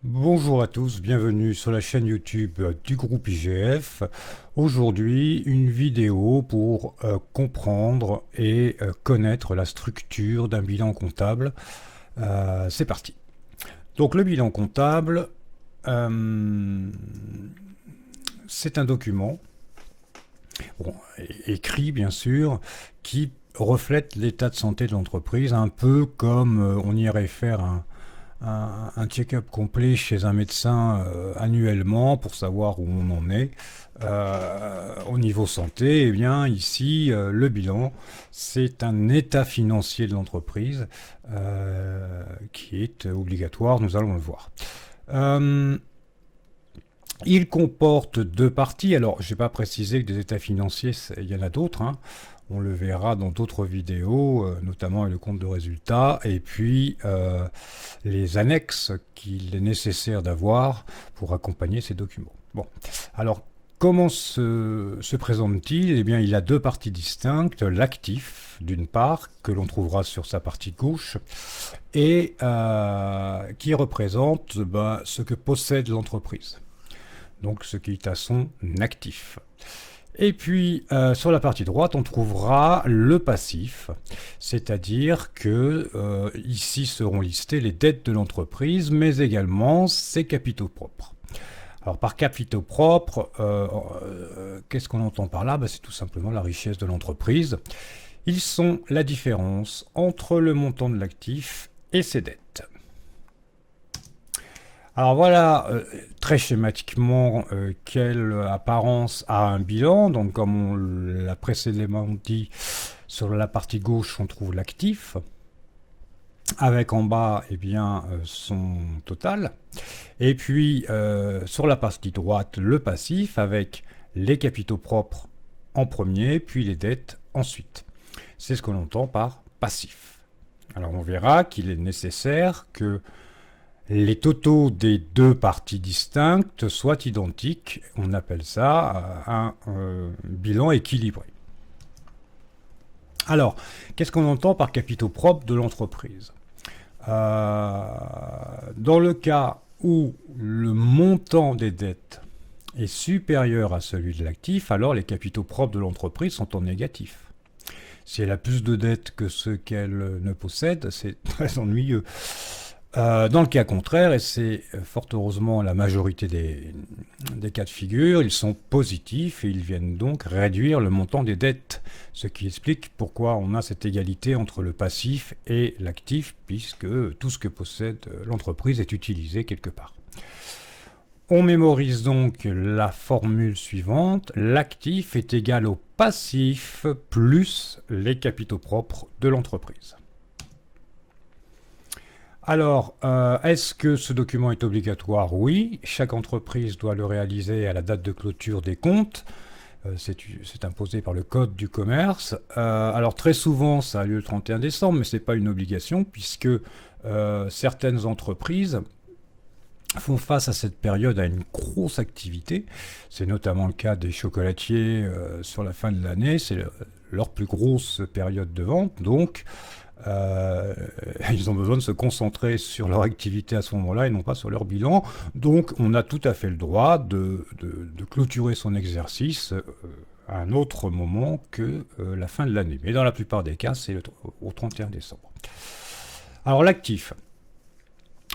Bonjour à tous, bienvenue sur la chaîne YouTube du groupe IGF. Aujourd'hui, une vidéo pour comprendre et connaître la structure d'un bilan comptable. C'est parti. Donc le bilan comptable, euh, c'est un document, bon, écrit bien sûr, qui reflète l'état de santé de l'entreprise, un peu comme on irait faire un check-up complet chez un médecin annuellement pour savoir où on en est. Au niveau santé, eh bien ici, le bilan, c'est un état financier de l'entreprise qui est obligatoire, nous allons le voir. Euh, il comporte deux parties. Alors, je n'ai pas précisé que des états financiers, il y en a d'autres, hein. On le verra dans d'autres vidéos, notamment le compte de résultats, et puis les annexes qu'il est nécessaire d'avoir pour accompagner ces documents. Bon, alors comment se présente-t-il? Eh bien, il a deux parties distinctes. L'actif, d'une part, que l'on trouvera sur sa partie gauche, et qui représente ce que possède l'entreprise. Donc ce qui est à son actif. Et puis sur la partie droite, on trouvera le passif, c'est-à-dire que ici seront listées les dettes de l'entreprise, mais également ses capitaux propres. Alors par capitaux propres, qu'est-ce qu'on entend par là? C'est tout simplement la richesse de l'entreprise. Ils sont la différence entre le montant de l'actif et ses dettes. Alors voilà, très schématiquement, quelle apparence a un bilan. Donc comme on l'a précédemment dit, sur la partie gauche, on trouve l'actif, avec en bas eh bien, son total. Et puis sur la partie droite, le passif, avec les capitaux propres en premier, puis les dettes ensuite. C'est ce que l'on entend par passif. Alors on verra qu'il est nécessaire que les totaux des deux parties distinctes soient identiques. On appelle ça un bilan équilibré. Alors, qu'est-ce qu'on entend par capitaux propres de l'entreprise? Dans le cas où le montant des dettes est supérieur à celui de l'actif, alors les capitaux propres de l'entreprise sont en négatif. Si elle a plus de dettes que ce qu'elle ne possède, c'est très ennuyeux. Dans le cas contraire, et c'est fort heureusement la majorité des cas de figure, ils sont positifs et ils viennent donc réduire le montant des dettes, ce qui explique pourquoi on a cette égalité entre le passif et l'actif, puisque tout ce que possède l'entreprise est utilisé quelque part. On mémorise donc la formule suivante: l'actif est égal au passif plus les capitaux propres de l'entreprise. Alors, est-ce que ce document est obligatoire? Oui, chaque entreprise doit le réaliser à la date de clôture des comptes. C'est imposé par le Code du commerce. Alors très souvent, ça a lieu le 31 décembre, mais ce n'est pas une obligation, puisque certaines entreprises font face à cette période à une grosse activité. C'est notamment le cas des chocolatiers sur la fin de l'année. C'est leur plus grosse période de vente. Donc, ils ont besoin de se concentrer sur leur activité à ce moment-là et non pas sur leur bilan. Donc on a tout à fait le droit de clôturer son exercice à un autre moment que la fin de l'année. Mais dans la plupart des cas, c'est au 31 décembre. Alors l'actif.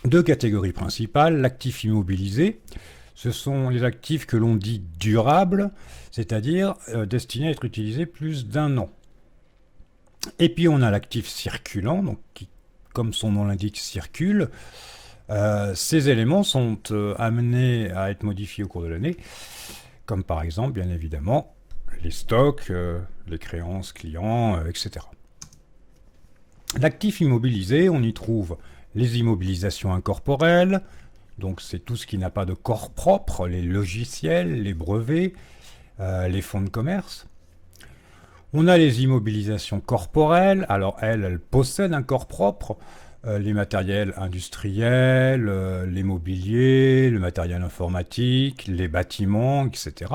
Deux catégories principales. L'actif immobilisé. Ce sont les actifs que l'on dit durables, c'est-à-dire destinés à être utilisés plus d'un an. Et puis on a l'actif circulant, donc qui, comme son nom l'indique, circule. Ces éléments sont amenés à être modifiés au cours de l'année, comme par exemple, bien évidemment, les stocks, les créances clients, etc. L'actif immobilisé, on y trouve les immobilisations incorporelles, donc c'est tout ce qui n'a pas de corps propre, les logiciels, les brevets, les fonds de commerce. On a les immobilisations corporelles. Alors elles possèdent un corps propre, les matériels industriels, les mobiliers, le matériel informatique, les bâtiments, etc.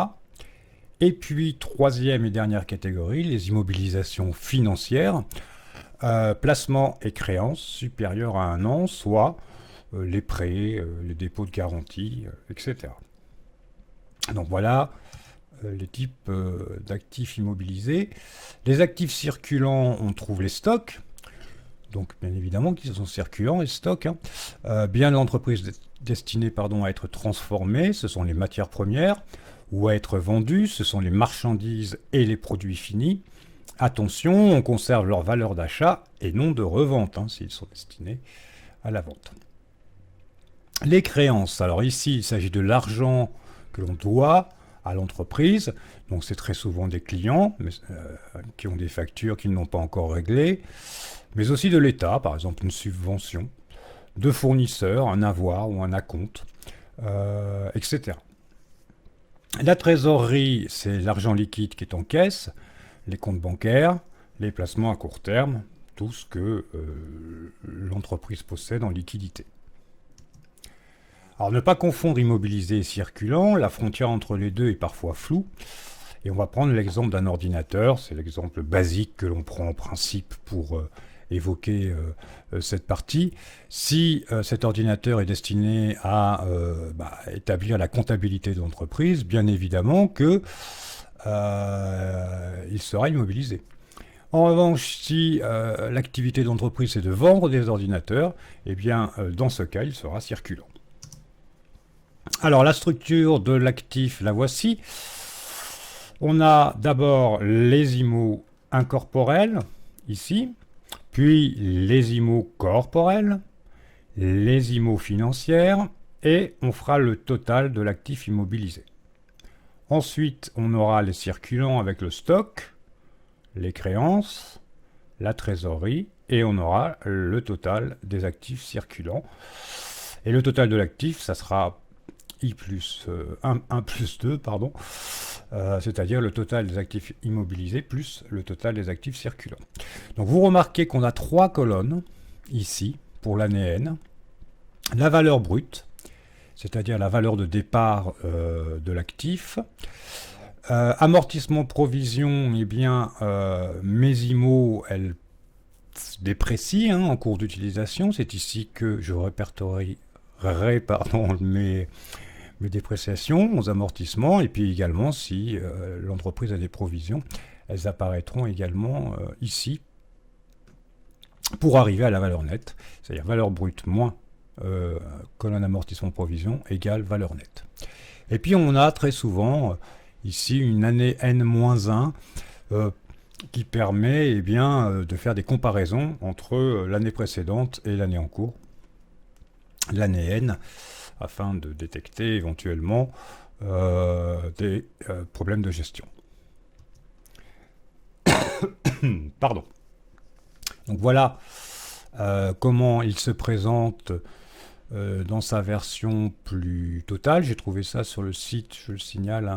Et puis, troisième et dernière catégorie, les immobilisations financières, placements et créances supérieurs à un an, soit les prêts, les dépôts de garantie, etc. Donc voilà les types d'actifs immobilisés. Les actifs circulants, on trouve les stocks. Donc bien évidemment qu'ils sont circulants, les stocks. Biens d'entreprise destinés à être transformés, ce sont les matières premières, ou à être vendus, ce sont les marchandises et les produits finis. Attention, on conserve leur valeur d'achat et non de revente, s'ils sont destinés à la vente. Les créances, alors ici il s'agit de l'argent que l'on doit à l'entreprise, donc c'est très souvent des clients qui ont des factures qu'ils n'ont pas encore réglées, mais aussi de l'État, par exemple une subvention, de fournisseurs, un avoir ou un acompte, etc. La trésorerie, c'est l'argent liquide qui est en caisse, les comptes bancaires, les placements à court terme, tout ce que l'entreprise possède en liquidité. Alors ne pas confondre immobilisé et circulant, la frontière entre les deux est parfois floue. Et on va prendre l'exemple d'un ordinateur, c'est l'exemple basique que l'on prend en principe pour évoquer cette partie. Si cet ordinateur est destiné à établir la comptabilité de l'entreprise, bien évidemment que il sera immobilisé. En revanche, si l'activité d'entreprise c'est de vendre des ordinateurs, eh bien dans ce cas, il sera circulant. Alors la structure de l'actif, la voici. On a d'abord les IMO incorporels, ici, puis les IMO corporels, les IMO financières, et on fera le total de l'actif immobilisé. Ensuite, on aura les circulants avec le stock, les créances, la trésorerie, et on aura le total des actifs circulants. Et le total de l'actif, ça sera I plus 1 plus 2, pardon, c'est-à-dire le total des actifs immobilisés plus le total des actifs circulants. Donc vous remarquez qu'on a 3 colonnes ici pour l'année N. La valeur brute, c'est-à-dire la valeur de départ de l'actif. Amortissement provision, eh bien mes IMO, elles déprécient en cours d'utilisation. C'est ici que je répertorierai mes dépréciations, aux amortissements, et puis également si l'entreprise a des provisions, elles apparaîtront également ici pour arriver à la valeur nette, c'est-à-dire valeur brute moins colonne amortissement provision égale valeur nette. Et puis on a très souvent ici une année N-1 qui permet de faire des comparaisons entre l'année précédente et l'année en cours, l'année N, afin de détecter éventuellement des problèmes de gestion. Pardon. Donc voilà comment il se présente dans sa version plus totale. J'ai trouvé ça sur le site, je le signale,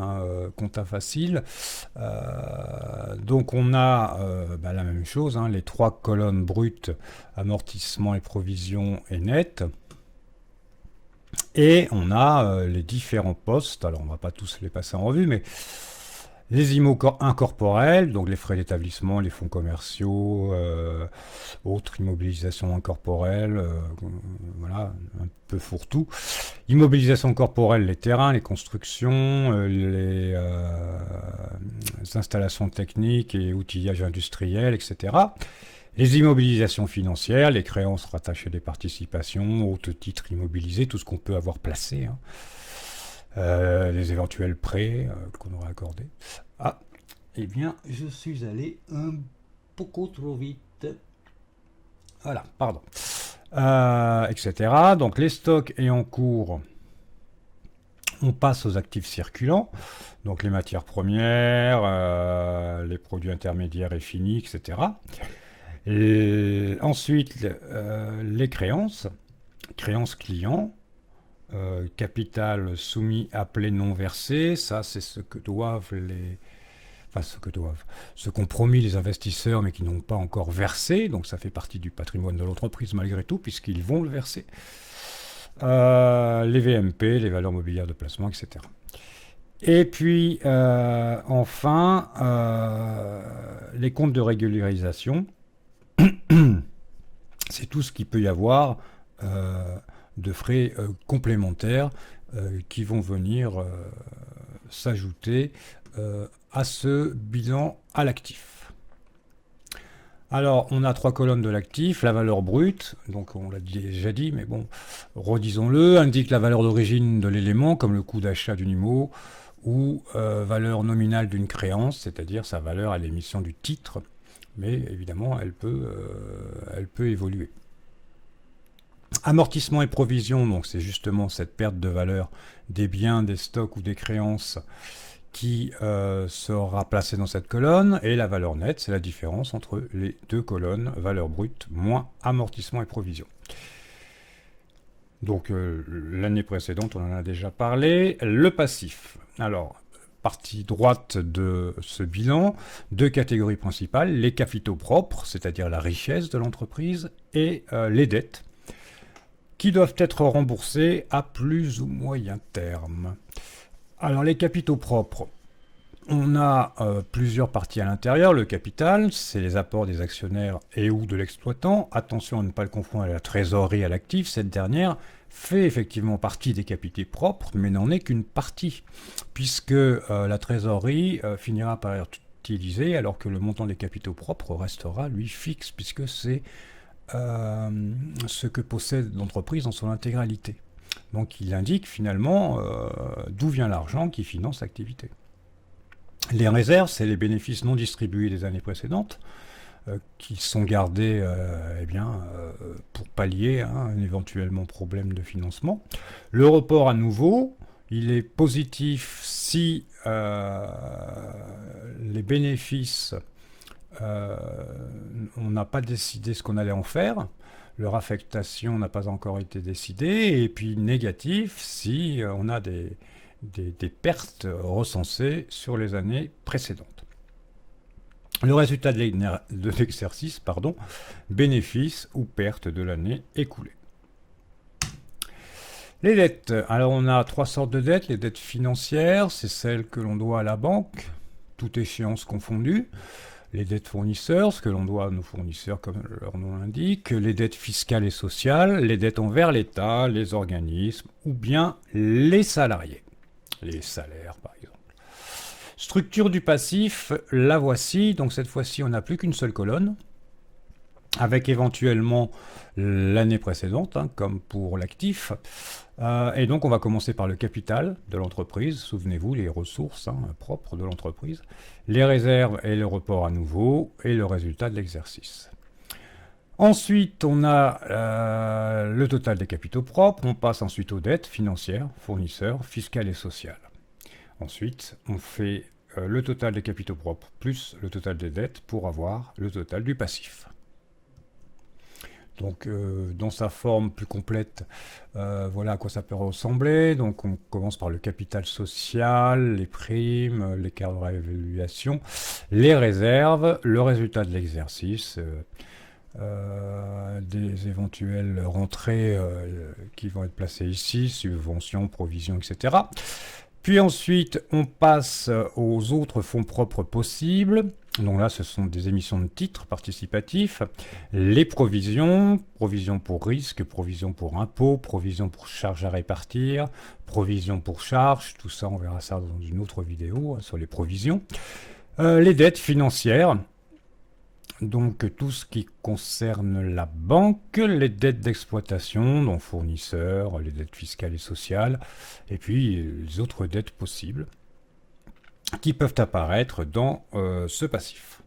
Compta Facile. Donc on a la même chose, les 3 colonnes brutes, amortissement et provision et net. Et on a les différents postes, alors on ne va pas tous les passer en revue, mais les IMO incorporels, donc les frais d'établissement, les fonds commerciaux, autres immobilisations incorporelles, voilà, un peu fourre-tout. Immobilisation corporelle, les terrains, les constructions, les installations techniques et outillages industriels, etc. Les immobilisations financières, les créances rattachées des participations, autres titres immobilisés, tout ce qu'on peut avoir placé, les éventuels prêts qu'on aura accordés. Ah, eh bien, je suis allé un peu trop vite. Voilà, pardon. Etc. Donc les stocks et en cours, on passe aux actifs circulants, donc les matières premières, les produits intermédiaires et finis, etc. Ensuite, les créances clients, capital soumis appelé non versé, ça c'est ce que doivent ce qu'ont promis les investisseurs mais qui n'ont pas encore versé, donc ça fait partie du patrimoine de l'entreprise malgré tout puisqu'ils vont le verser. Les VMP, les valeurs mobilières de placement, etc. Et puis enfin les comptes de régularisation. C'est tout ce qu'il peut y avoir de frais complémentaires qui vont venir s'ajouter à ce bilan à l'actif. Alors, on a 3 colonnes de l'actif, la valeur brute, donc on l'a déjà dit, mais bon, redisons-le, indique la valeur d'origine de l'élément, comme le coût d'achat d'une IMO, ou valeur nominale d'une créance, c'est-à-dire sa valeur à l'émission du titre, mais évidemment, elle peut évoluer. Amortissement et provision, donc c'est justement cette perte de valeur des biens, des stocks ou des créances qui sera placée dans cette colonne, et la valeur nette, c'est la différence entre les deux colonnes, valeur brute moins amortissement et provision. Donc l'année précédente, on en a déjà parlé. Le passif. Alors, partie droite de ce bilan, 2 catégories principales, les capitaux propres, c'est-à-dire la richesse de l'entreprise, et les dettes, qui doivent être remboursées à plus ou moyen terme. Alors les capitaux propres, on a plusieurs parties à l'intérieur. Le capital, c'est les apports des actionnaires et ou de l'exploitant. Attention à ne pas le confondre avec la trésorerie à l'actif. Cette dernière fait effectivement partie des capitaux propres, mais n'en est qu'une partie, puisque la trésorerie finira par être utilisée, alors que le montant des capitaux propres restera, lui, fixe, puisque c'est ce que possède l'entreprise dans son intégralité. Donc il indique finalement d'où vient l'argent qui finance l'activité. Les réserves, c'est les bénéfices non distribués des années précédentes, qui sont gardés pour pallier un éventuellement problème de financement. Le report à nouveau, il est positif si les bénéfices, on n'a pas décidé ce qu'on allait en faire. Leur affectation n'a pas encore été décidée, et puis négatif si on a des pertes recensées sur les années précédentes. Le résultat de l'exercice, bénéfice ou perte de l'année écoulée. Les dettes. Alors on a 3 sortes de dettes. Les dettes financières, c'est celles que l'on doit à la banque, toute échéance confondue. Les dettes fournisseurs, ce que l'on doit à nos fournisseurs comme leur nom l'indique, les dettes fiscales et sociales, les dettes envers l'État, les organismes ou bien les salariés, les salaires par exemple. Structure du passif, la voici, donc cette fois-ci on n'a plus qu'une seule colonne, avec éventuellement l'année précédente, comme pour l'actif. Et donc on va commencer par le capital de l'entreprise, souvenez-vous, les ressources propres de l'entreprise, les réserves et le report à nouveau, et le résultat de l'exercice. Ensuite, on a le total des capitaux propres, on passe ensuite aux dettes financières, fournisseurs, fiscales et sociales. Ensuite, on fait le total des capitaux propres plus le total des dettes pour avoir le total du passif. Donc dans sa forme plus complète, voilà à quoi ça peut ressembler. Donc on commence par le capital social, les primes, l'écart de réévaluation, les réserves, le résultat de l'exercice, des éventuelles rentrées qui vont être placées ici, subventions, provisions, etc. Puis ensuite, on passe aux autres fonds propres possibles. Donc là, ce sont des émissions de titres participatifs, les provisions, provisions pour risque, provisions pour impôts, provisions pour charges à répartir, provisions pour charges, tout ça, on verra ça dans une autre vidéo sur les provisions. Les dettes financières, donc tout ce qui concerne la banque, les dettes d'exploitation, donc fournisseurs, les dettes fiscales et sociales, et puis les autres dettes possibles qui peuvent apparaître dans ce passif.